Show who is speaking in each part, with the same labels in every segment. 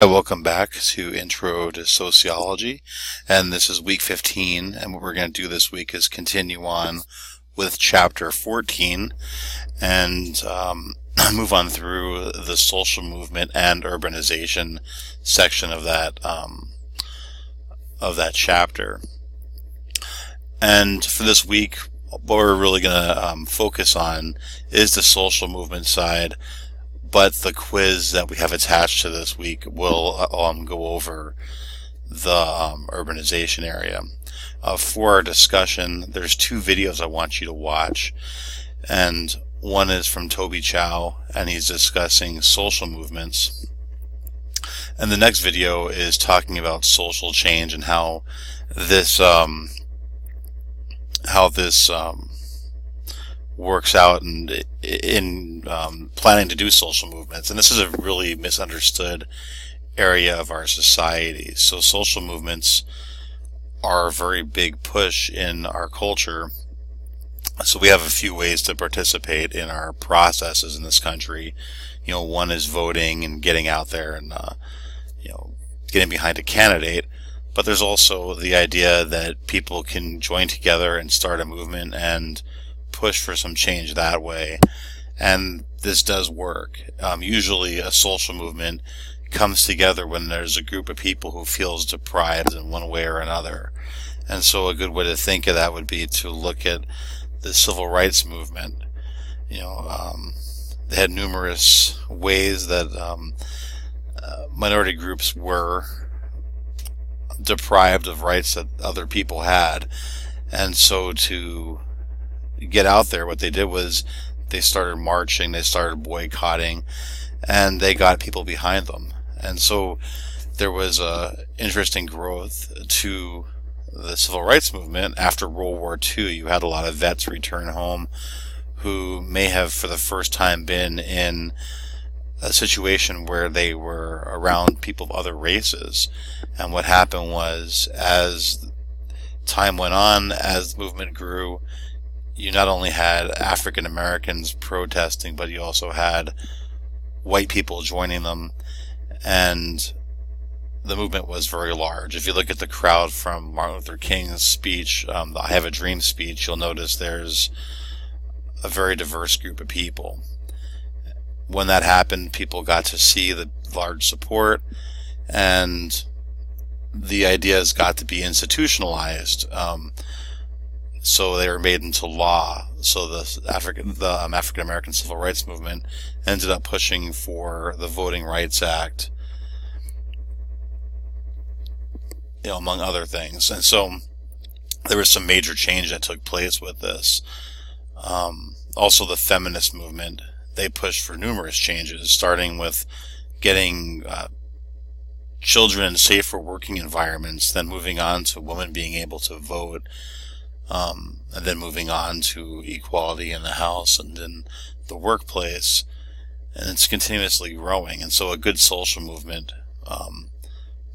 Speaker 1: Welcome back to Intro to Sociology, and this is week 15, and what we're going to do this week is continue on with chapter 14 and move on through the social movement and urbanization section of that chapter. And for this week, what we're really going to focus on is the social movement side. But the quiz that we have attached to this week will go over the urbanization area. For our discussion, there's two videos I want you to watch, and one is from Toby Chow, and he's discussing social movements. And the next video is talking about social change and how this works out in planning to do social movements. And this is a really misunderstood area of our society. So social movements are a very big push in our culture. So we have a few ways to participate in our processes in this country. One is voting and getting out there and getting behind a candidate. But there's also the idea that people can join together and start a movement and push for some change that way, and this does work. Usually a social movement comes together when there's a group of people who feels deprived in one way or another. And so a good way to think of that would be to look at the civil rights movement. They had numerous ways that minority groups were deprived of rights that other people had, and so to get out there, what they did was they started marching, they started boycotting, and they got people behind them. And so there was a interesting growth to the civil rights movement. After World War II, you had a lot of vets return home who may have for the first time been in a situation where they were around people of other races. And what happened was, as time went on, as the movement grew, you not only had African Americans protesting, but you also had white people joining them, and the movement was very large. If you look at the crowd from Martin Luther King's speech, the I Have a Dream speech, you'll notice there's a very diverse group of people. When that happened, people got to see the large support, and the ideas got to be institutionalized. So they were made into law. So the African American Civil Rights Movement ended up pushing for the Voting Rights Act, among other things. And so there was some major change that took place with this. Also, the feminist movement, they pushed for numerous changes, starting with getting children in safer working environments, then moving on to women being able to vote. And then moving on to equality in the house and in the workplace, and it's continuously growing. And so a good social movement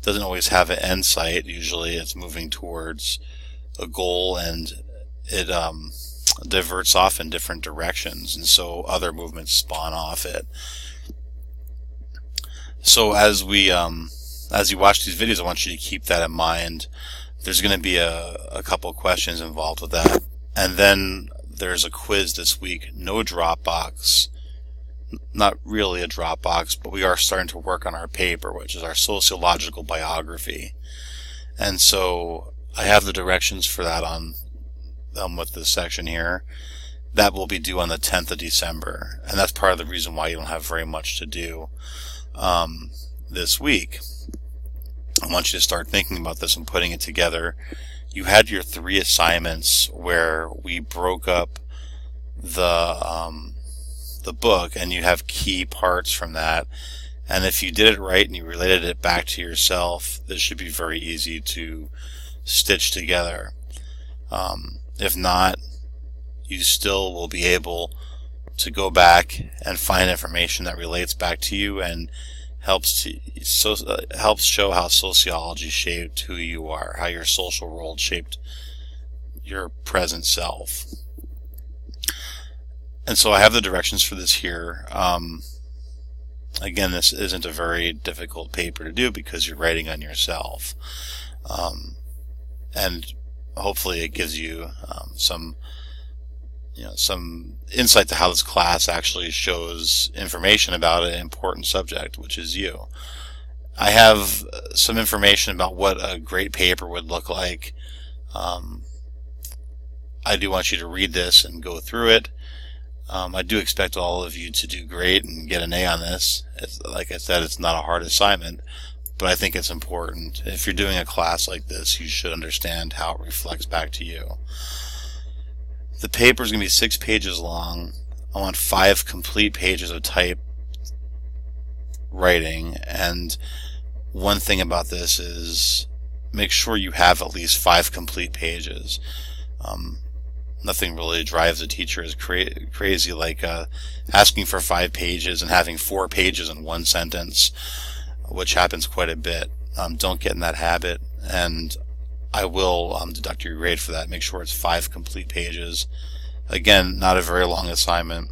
Speaker 1: doesn't always have an end sight. Usually it's moving towards a goal, and it diverts off in different directions, and so other movements spawn off it. So as you watch these videos, I want you to keep that in mind. There's going to be a couple of questions involved with that. And then there's a quiz this week. No Dropbox. Not really a Dropbox, but we are starting to work on our paper, which is our sociological biography. And so I have the directions for that on with this section here. That will be due on the 10th of December. And that's part of the reason why you don't have very much to do this week. I want you to start thinking about this and putting it together. You had your 3 assignments where we broke up the book, and you have key parts from that. And if you did it right and you related it back to yourself, this should be very easy to stitch together. If not, you still will be able to go back and find information that relates back to you and helps show how sociology shaped who you are, how your social world shaped your present self. And so I have the directions for this here. Again, this isn't a very difficult paper to do because you're writing on yourself. And hopefully it gives you some insight to how this class actually shows information about an important subject, which is you. I have some information about what a great paper would look like. I do want you to read this and go through it. I do expect all of you to do great and get an A on this. Like I said, it's not a hard assignment, but I think it's important. If you're doing a class like this, you should understand how it reflects back to you. The paper is going to be 6 pages long. I want 5 complete pages of type writing, and one thing about this is make sure you have at least 5 complete pages. Nothing really drives a teacher as crazy like asking for 5 pages and having 4 pages in one sentence, which happens quite a bit. Don't get in that habit, and I will deduct your grade for that. Make sure it's 5 complete pages. Again, not a very long assignment.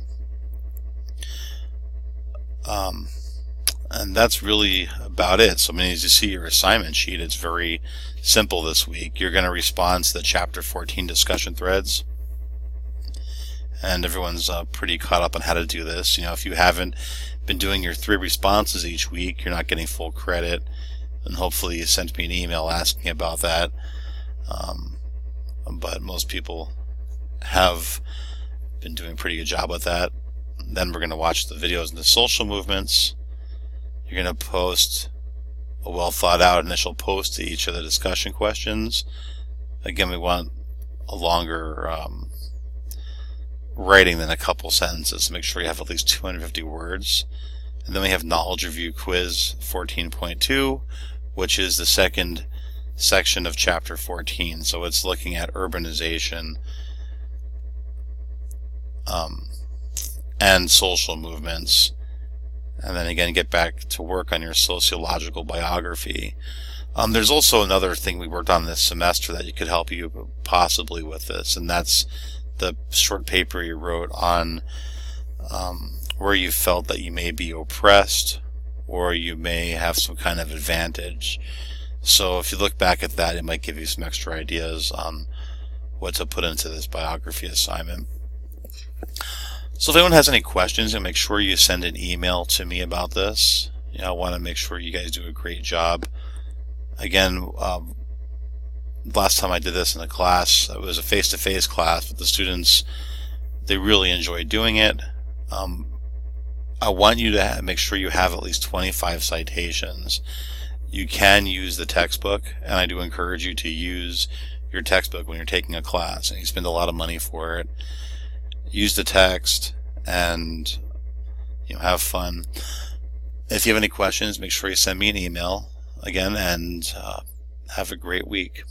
Speaker 1: And that's really about it. So as you see your assignment sheet, it's very simple this week. You're going to respond to the Chapter 14 discussion threads. And everyone's pretty caught up on how to do this. If you haven't been doing your 3 responses each week, you're not getting full credit. And hopefully you sent me an email asking about that. But most people have been doing a pretty good job with that. Then we're going to watch the videos in the social movements. You're going to post a well thought out initial post to each of the discussion questions. Again, we want a longer writing than a couple sentences, so make sure you have at least 250 words. And then we have Knowledge Review Quiz 14.2, which is the second section of Chapter 14. So it's looking at urbanization and social movements. And then again, get back to work on your sociological biography. There's also another thing we worked on this semester that could help you possibly with this, and that's the short paper you wrote on where you felt that you may be oppressed or you may have some kind of advantage. So if you look back at that, it might give you some extra ideas on what to put into this biography assignment. So if anyone has any questions, make sure you send an email to me about this. I want to make sure you guys do a great job. Again, last time I did this in a class, it was a face-to-face class, but the students, they really enjoyed doing it. I want you to make sure you have at least 25 citations. You can use the textbook, and I do encourage you to use your textbook when you're taking a class, and you spend a lot of money for it. Use the text and have fun. If you have any questions, make sure you send me an email again, and have a great week.